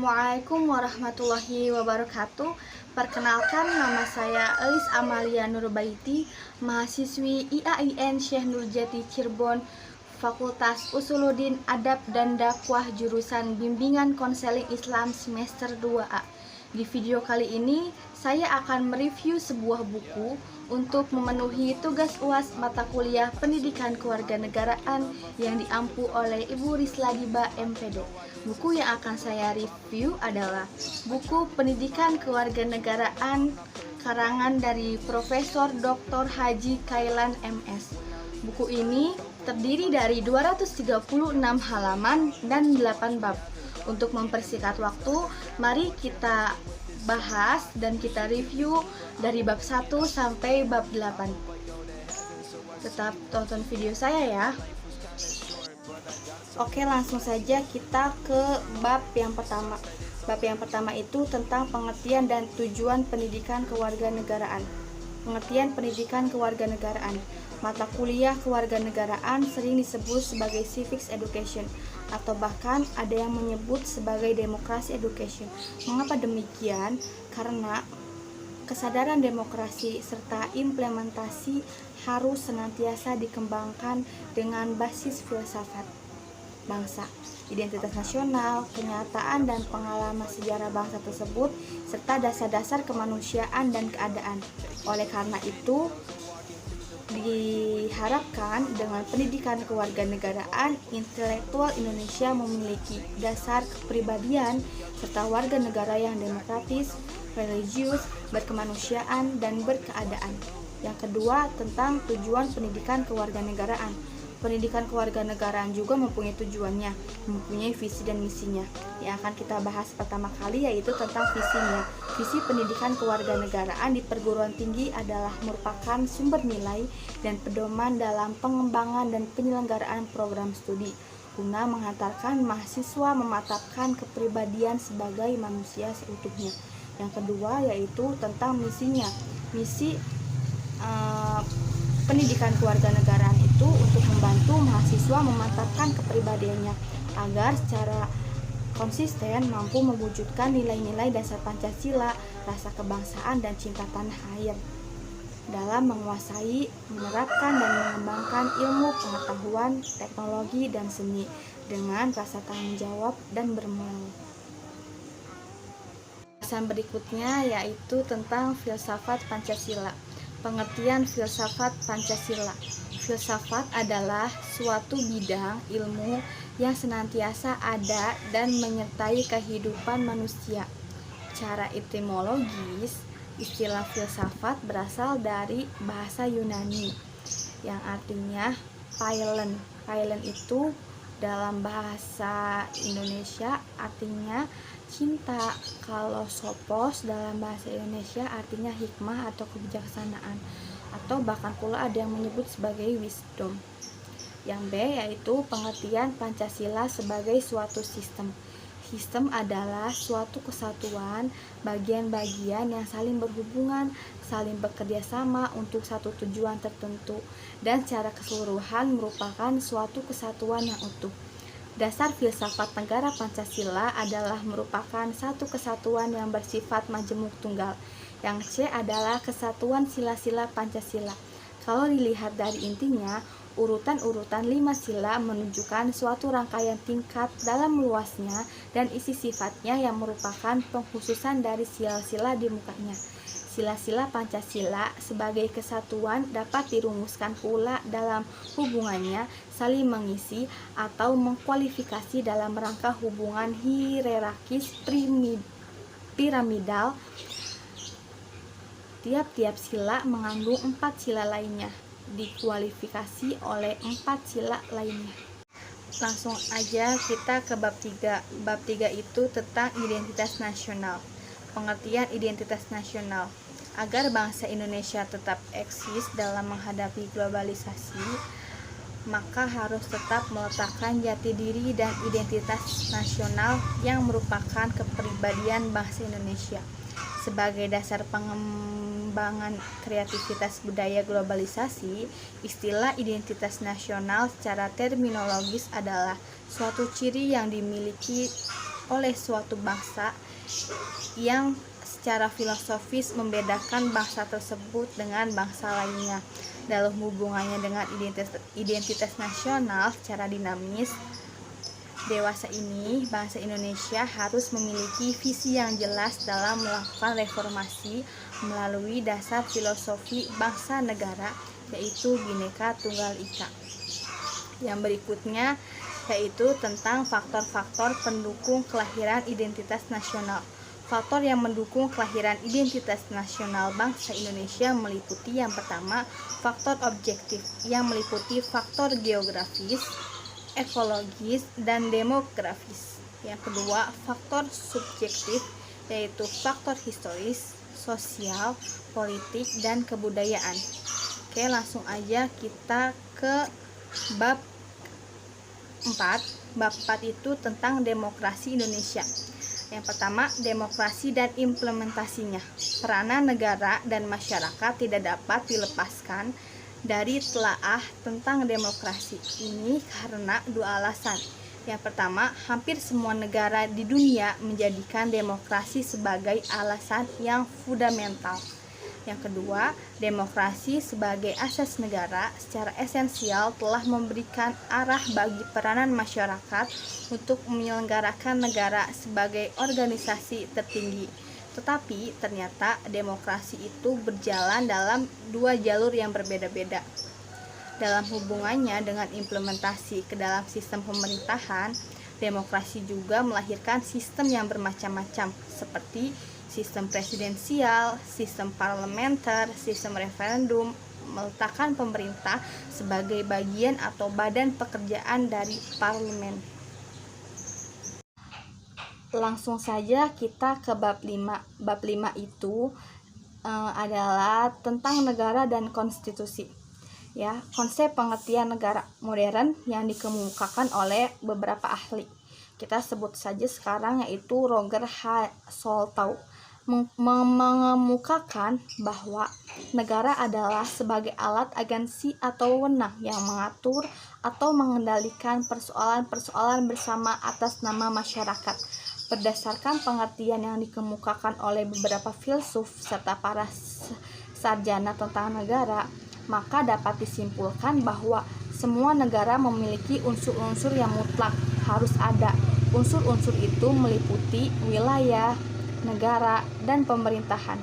Assalamualaikum warahmatullahi wabarakatuh. Perkenalkan, nama saya Elis Amalia Nurbaiti, mahasiswi IAIN Syekh Nurjati Cirebon, Fakultas Usuluddin Adab dan Dakwah, jurusan Bimbingan Konseling Islam semester 2A. Di video kali ini, saya akan mereview sebuah buku untuk memenuhi tugas UAS mata kuliah Pendidikan Kewarganegaraan yang diampu oleh Ibu Risla Diba, MPD. Buku yang akan saya review adalah buku Pendidikan Kewarganegaraan karangan dari Profesor Dr. Haji Kailan MS. Buku ini terdiri dari 236 halaman dan 8 bab. Untuk mempersingkat waktu, mari kita bahas dan kita review dari bab 1 sampai bab 8. Tetap tonton video saya ya. Oke, langsung saja kita ke bab yang pertama. Bab yang pertama itu tentang pengertian dan tujuan pendidikan kewarganegaraan. Pengertian pendidikan kewarganegaraan. Mata kuliah kewarganegaraan sering disebut sebagai civics education atau bahkan ada yang menyebut sebagai demokrasi education. Mengapa demikian? Karena kesadaran demokrasi serta implementasi harus senantiasa dikembangkan dengan basis filsafat bangsa, identitas nasional, kenyataan dan pengalaman sejarah bangsa tersebut, serta dasar-dasar kemanusiaan dan keadaan. Oleh karena itu, diharapkan dengan pendidikan kewarganegaraan, intelektual Indonesia memiliki dasar kepribadian serta warga negara yang demokratis, religius, berkemanusiaan, dan berkeadaan. Yang kedua, tentang tujuan pendidikan kewarganegaraan. Pendidikan kewarganegaraan juga mempunyai tujuannya, mempunyai visi dan misinya. Yang akan kita bahas pertama kali yaitu tentang visinya. Visi pendidikan kewarganegaraan di perguruan tinggi adalah merupakan sumber nilai dan pedoman dalam pengembangan dan penyelenggaraan program studi, guna menghantarkan mahasiswa mematapkan kepribadian sebagai manusia seutuhnya. Yang kedua yaitu tentang misinya. Misi pendidikan kewarganegaraan itu untuk membantu mahasiswa memantapkan kepribadiannya agar secara konsisten mampu mewujudkan nilai-nilai dasar Pancasila, rasa kebangsaan dan cinta tanah air dalam menguasai, menerapkan dan mengembangkan ilmu pengetahuan, teknologi dan seni dengan rasa tanggung jawab dan bermoral. Bahasan berikutnya yaitu tentang filsafat Pancasila. Pengertian filsafat Pancasila. Filsafat adalah suatu bidang ilmu yang senantiasa ada dan menyertai kehidupan manusia. Cara etimologis, istilah filsafat berasal dari bahasa Yunani yang artinya phailen. Phailen itu dalam bahasa Indonesia artinya cinta. Kalau sophos dalam bahasa Indonesia artinya hikmah atau kebijaksanaan, atau bahkan pula ada yang menyebut sebagai wisdom. Yang B yaitu pengertian Pancasila sebagai suatu sistem. Sistem adalah suatu kesatuan bagian-bagian yang saling berhubungan, saling bekerja sama untuk satu tujuan tertentu, dan secara keseluruhan merupakan suatu kesatuan yang utuh. Dasar filsafat negara Pancasila adalah merupakan satu kesatuan yang bersifat majemuk tunggal. Yang C adalah kesatuan sila-sila Pancasila. Kalau dilihat dari intinya, urutan-urutan 5 sila menunjukkan suatu rangkaian tingkat dalam luasnya dan isi sifatnya yang merupakan pengkhususan dari sila-sila di mukanya. Sila-sila Pancasila sebagai kesatuan dapat dirumuskan pula dalam hubungannya saling mengisi atau mengkualifikasi dalam rangka hubungan hierarkis piramidal. Tiap-tiap sila mengandung 4 sila lainnya, dikualifikasi oleh 4 sila lainnya. Langsung aja kita ke bab 3. Bab 3 itu tentang identitas nasional. Pengertian identitas nasional. Agar bangsa Indonesia tetap eksis dalam menghadapi globalisasi, maka harus tetap meletakkan jati diri dan identitas nasional yang merupakan kepribadian bangsa Indonesia. Sebagai dasar pengembangan kreativitas budaya globalisasi, istilah identitas nasional secara terminologis adalah suatu ciri yang dimiliki oleh suatu bangsa yang secara filosofis membedakan bangsa tersebut dengan bangsa lainnya. Dalam hubungannya dengan identitas nasional secara dinamis, dewasa ini, bangsa Indonesia harus memiliki visi yang jelas dalam melakukan reformasi melalui dasar filosofi bangsa negara, yaitu Bhinneka Tunggal Ika. Yang berikutnya yaitu tentang faktor-faktor pendukung kelahiran identitas nasional. Faktor yang mendukung kelahiran identitas nasional bangsa Indonesia meliputi yang pertama, faktor objektif yang meliputi faktor geografis, ekologis, dan demografis. Yang kedua, faktor subjektif yaitu faktor historis, sosial, politik, dan kebudayaan. Oke, langsung aja kita ke bab 4. Bab 4 itu tentang demokrasi Indonesia. Yang pertama, demokrasi dan implementasinya. Peranan negara dan masyarakat tidak dapat dilepaskan dari telaah tentang demokrasi ini karena dua alasan. Yang pertama, hampir semua negara di dunia menjadikan demokrasi sebagai alasan yang fundamental. Yang kedua, demokrasi sebagai asas negara secara esensial telah memberikan arah bagi peranan masyarakat untuk menyelenggarakan negara sebagai organisasi tertinggi. Tetapi ternyata demokrasi itu berjalan dalam dua jalur yang berbeda-beda. Dalam hubungannya dengan implementasi ke dalam sistem pemerintahan, demokrasi juga melahirkan sistem yang bermacam-macam seperti sistem presidensial, sistem parlementer, sistem referendum, meletakkan pemerintah sebagai bagian atau badan pekerjaan dari parlemen. Langsung saja kita ke bab 5. Bab 5 itu adalah tentang negara dan konstitusi. Ya, konsep pengertian negara modern yang dikemukakan oleh beberapa ahli. Kita sebut saja sekarang yaitu Roger H. Soltau mengemukakan bahwa negara adalah sebagai alat agensi atau wewenang yang mengatur atau mengendalikan persoalan-persoalan bersama atas nama masyarakat. Berdasarkan pengertian yang dikemukakan oleh beberapa filsuf serta para sarjana tentang negara, maka dapat disimpulkan bahwa semua negara memiliki unsur-unsur yang mutlak harus ada. Unsur-unsur itu meliputi wilayah, negara, dan pemerintahan.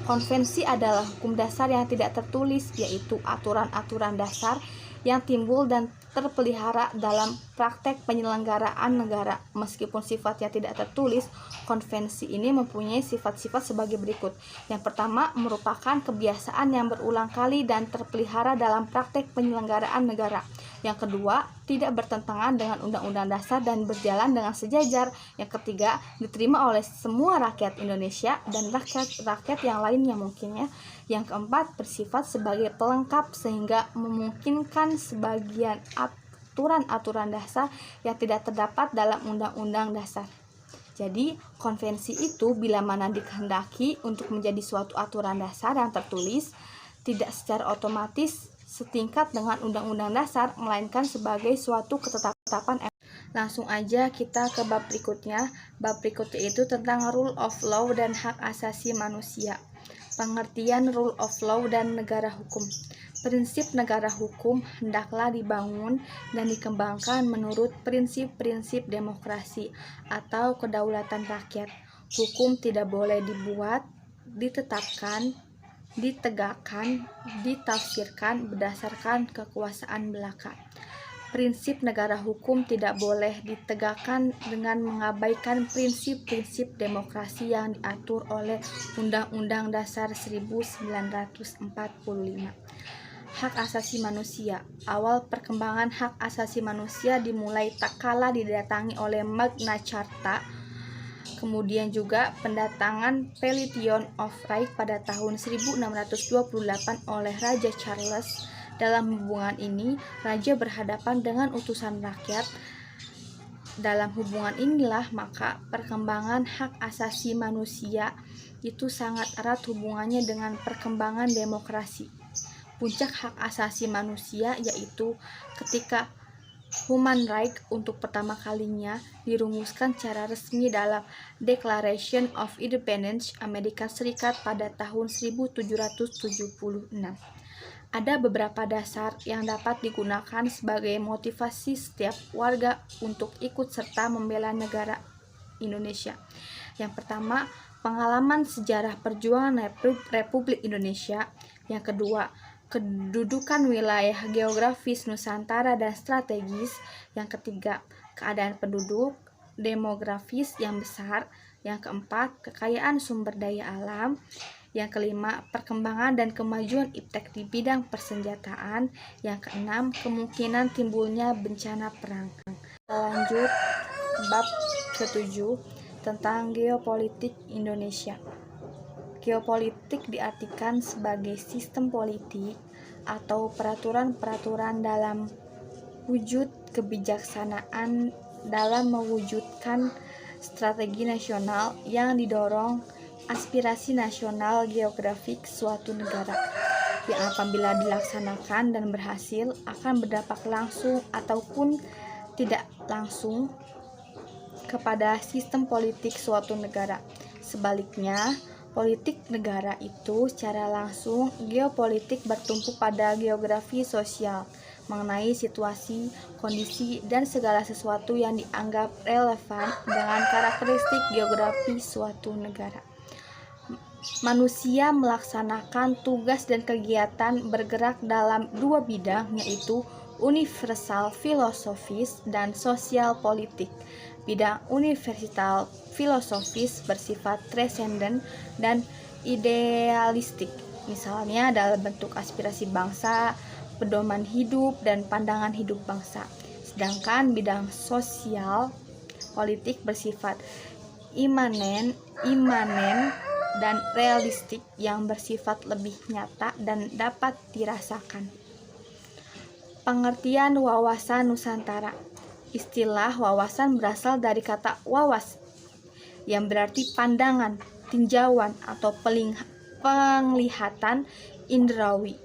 Konvensi adalah hukum dasar yang tidak tertulis, yaitu aturan-aturan dasar yang timbul dan terpelihara dalam praktek penyelenggaraan negara. Meskipun sifatnya tidak tertulis, konvensi ini mempunyai sifat-sifat sebagai berikut. Yang pertama, merupakan kebiasaan yang berulang kali dan terpelihara dalam praktek penyelenggaraan negara. Yang kedua, tidak bertentangan dengan undang-undang dasar dan berjalan dengan sejajar. Yang ketiga, diterima oleh semua rakyat Indonesia dan rakyat yang lainnya mungkin ya. Yang keempat, bersifat sebagai pelengkap sehingga memungkinkan sebagian aturan-aturan dasar yang tidak terdapat dalam undang-undang dasar. Jadi, konvensi itu bila mana dikehendaki untuk menjadi suatu aturan dasar yang tertulis, tidak secara otomatis setingkat dengan undang-undang dasar, melainkan sebagai suatu ketetapan. Langsung aja kita ke bab berikutnya. Bab berikutnya itu tentang rule of law dan hak asasi manusia. Pengertian rule of law dan negara hukum. Prinsip negara hukum hendaklah dibangun dan dikembangkan menurut prinsip-prinsip demokrasi atau kedaulatan rakyat. Hukum tidak boleh dibuat, ditetapkan, ditegakkan, ditafsirkan berdasarkan kekuasaan belaka. Prinsip negara hukum tidak boleh ditegakkan dengan mengabaikan prinsip-prinsip demokrasi yang diatur oleh Undang-Undang Dasar 1945. Hak asasi manusia. Awal perkembangan hak asasi manusia dimulai tak kala didatangi oleh Magna Carta, kemudian juga pendatangan Pelitian of Right pada tahun 1628 oleh Raja Charles. Dalam hubungan ini, raja berhadapan dengan utusan rakyat. Dalam hubungan inilah maka perkembangan hak asasi manusia itu sangat erat hubungannya dengan perkembangan demokrasi. Puncak hak asasi manusia yaitu ketika Human Rights untuk pertama kalinya dirumuskan secara resmi dalam Declaration of Independence Amerika Serikat pada tahun 1776. Ada beberapa dasar yang dapat digunakan sebagai motivasi setiap warga untuk ikut serta membela negara Indonesia. Yang pertama, pengalaman sejarah perjuangan Republik Indonesia. Yang kedua, kedudukan wilayah geografis Nusantara dan strategis. Yang ketiga, keadaan penduduk demografis yang besar. Yang keempat, kekayaan sumber daya alam. Yang kelima, perkembangan dan kemajuan iptek di bidang persenjataan. Yang keenam, kemungkinan timbulnya bencana perang. Lanjut bab ke-7 tentang geopolitik Indonesia. Geopolitik diartikan sebagai sistem politik atau peraturan-peraturan dalam wujud kebijaksanaan dalam mewujudkan strategi nasional yang didorong aspirasi nasional geografik suatu negara, yang apabila dilaksanakan dan berhasil akan berdampak langsung ataupun tidak langsung kepada sistem politik suatu negara. Sebaliknya, politik negara itu secara langsung geopolitik bertumpu pada geografi sosial, mengenai situasi, kondisi, dan segala sesuatu yang dianggap relevan dengan karakteristik geografi suatu negara. Manusia melaksanakan tugas dan kegiatan bergerak dalam dua bidang, yaitu universal filosofis dan sosial politik. Bidang universal filosofis bersifat transenden dan idealistik, misalnya dalam bentuk aspirasi bangsa, pedoman hidup, dan pandangan hidup bangsa. Sedangkan bidang sosial politik bersifat imanen dan realistik yang bersifat lebih nyata dan dapat dirasakan. Pengertian wawasan Nusantara. Istilah wawasan berasal dari kata wawas yang berarti pandangan, tinjauan, atau penglihatan indrawi.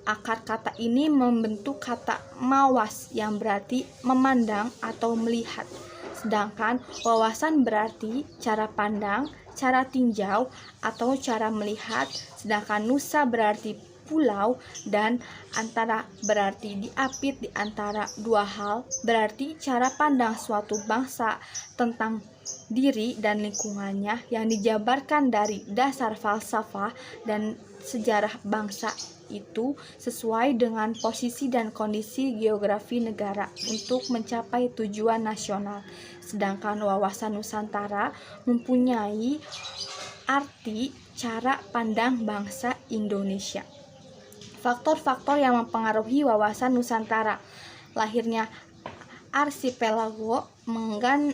Akar kata ini membentuk kata mawas yang berarti memandang atau melihat. Sedangkan wawasan berarti cara pandang, cara tinjau, atau cara melihat. Sedangkan nusa berarti pulau, dan antara berarti diapit di antara dua hal, berarti cara pandang suatu bangsa tentang diri dan lingkungannya yang dijabarkan dari dasar falsafah dan sejarah bangsa itu sesuai dengan posisi dan kondisi geografi negara untuk mencapai tujuan nasional. Sedangkan wawasan Nusantara mempunyai arti cara pandang bangsa Indonesia. Faktor-faktor yang mempengaruhi wawasan Nusantara. Lahirnya arsipelago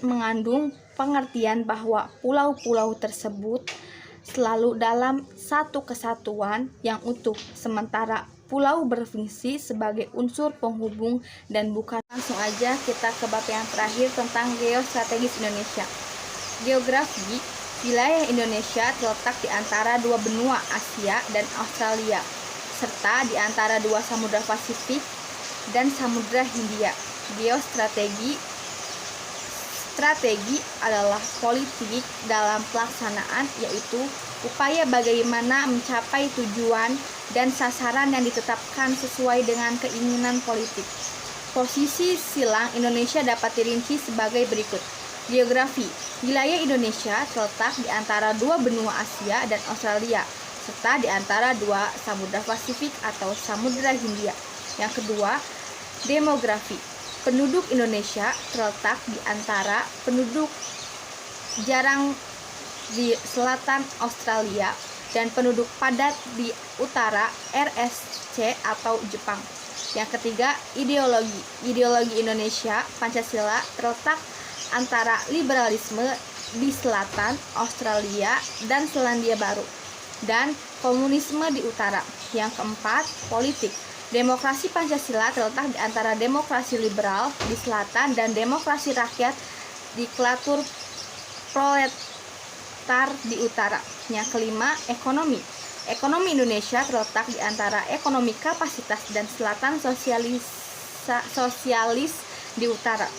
mengandung pengertian bahwa pulau-pulau tersebut selalu dalam satu kesatuan yang utuh, sementara pulau berfungsi sebagai unsur penghubung dan bukan. Langsung aja kita ke bab yang terakhir tentang geostrategis Indonesia. Geografi, wilayah Indonesia terletak di antara dua benua Asia dan Australia, serta di antara dua samudra Pasifik dan Samudra Hindia. Strategi adalah politik dalam pelaksanaan, yaitu upaya bagaimana mencapai tujuan dan sasaran yang ditetapkan sesuai dengan keinginan politik. Posisi silang Indonesia dapat dirinci sebagai berikut. Geografi, wilayah Indonesia terletak di antara dua benua Asia dan Australia, serta di antara dua samudra Pasifik atau Samudra Hindia. Yang kedua, demografi. Penduduk Indonesia terletak di antara penduduk jarang di selatan Australia dan penduduk padat di utara RSC atau Jepang. Yang ketiga, ideologi. Ideologi Indonesia, Pancasila, terletak antara liberalisme di selatan Australia dan Selandia Baru dan komunisme di utara. Yang keempat, politik. Demokrasi Pancasila terletak di antara demokrasi liberal di selatan dan demokrasi rakyat di klatur proletar di utara. Yang kelima, ekonomi. Ekonomi Indonesia terletak di antara ekonomi kapasitas dan selatan sosialis di utara.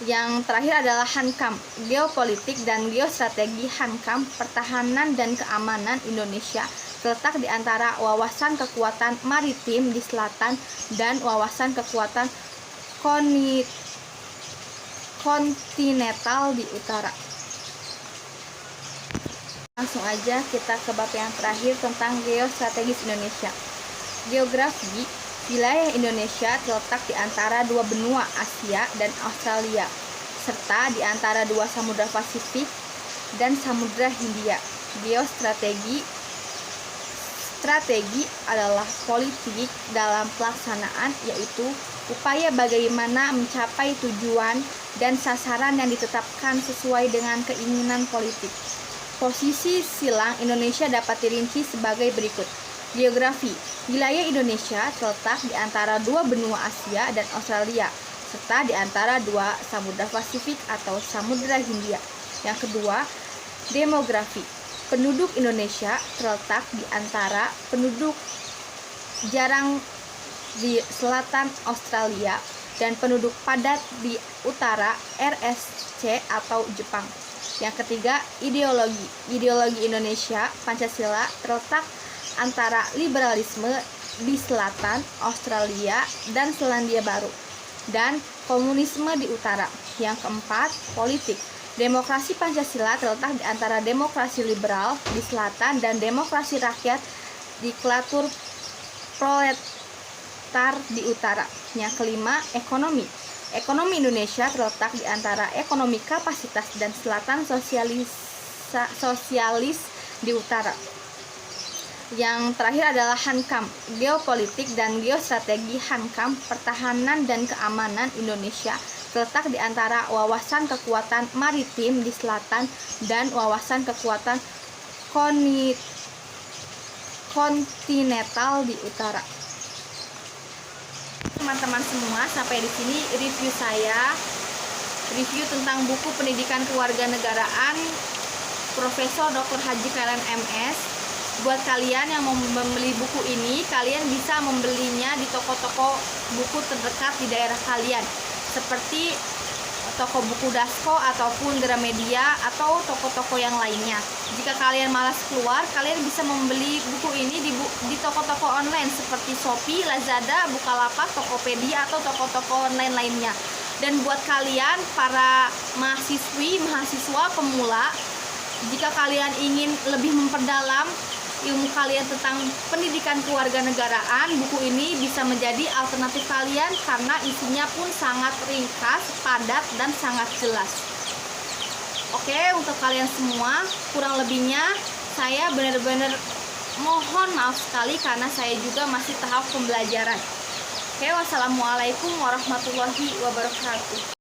Yang terakhir adalah HANKAM, geopolitik dan geostrategi. HANKAM, pertahanan dan keamanan Indonesia, terletak di antara wawasan kekuatan maritim di selatan dan wawasan kekuatan kontinental di utara. Langsung aja kita ke bab yang terakhir tentang geostrategis Indonesia. Geografi, wilayah Indonesia terletak di antara dua benua Asia dan Australia, serta di antara dua samudra Pasifik dan Samudra Hindia. Geostrategi adalah politik dalam pelaksanaan, yaitu upaya bagaimana mencapai tujuan dan sasaran yang ditetapkan sesuai dengan keinginan politik. Posisi silang Indonesia dapat dirinci sebagai berikut. Geografi, wilayah Indonesia terletak di antara dua benua Asia dan Australia, serta di antara dua samudra Pasifik atau Samudra Hindia. Yang kedua, demografi. Penduduk Indonesia terletak di antara penduduk jarang di selatan Australia dan penduduk padat di utara RSC atau Jepang. Yang ketiga, ideologi. Ideologi Indonesia, Pancasila, terletak antara liberalisme di selatan Australia dan Selandia Baru dan komunisme di utara. Yang keempat, politik. Demokrasi Pancasila terletak di antara demokrasi liberal di selatan dan demokrasi rakyat di klatur proletar di utara. Yang kelima, ekonomi. Ekonomi Indonesia terletak di antara ekonomi kapasitas dan selatan sosialis di utara. Yang terakhir adalah HANKAM, geopolitik dan geostrategi. HANKAM, pertahanan dan keamanan Indonesia, terletak di antara wawasan kekuatan maritim di selatan dan wawasan kekuatan kontinental di utara. Teman-teman semua, sampai di sini review saya, review tentang buku Pendidikan Kewarganegaraan Profesor Dr. Haji Khairil MS. Buat kalian yang mau membeli buku ini, kalian bisa membelinya di toko-toko buku terdekat di daerah kalian, seperti toko buku Dasko ataupun Gramedia atau toko-toko yang lainnya. Jika kalian malas keluar, kalian bisa membeli buku ini di toko-toko online seperti Shopee, Lazada, Bukalapak, Tokopedia atau toko-toko online lainnya. Dan buat kalian para mahasiswa pemula, jika kalian ingin lebih memperdalam ilmu kalian tentang pendidikan kewarganegaraan, buku ini bisa menjadi alternatif kalian karena isinya pun sangat ringkas, padat, dan sangat jelas. Oke, untuk kalian semua, kurang lebihnya saya benar-benar mohon maaf sekali karena saya juga masih tahap pembelajaran. Oke, wassalamualaikum warahmatullahi wabarakatuh.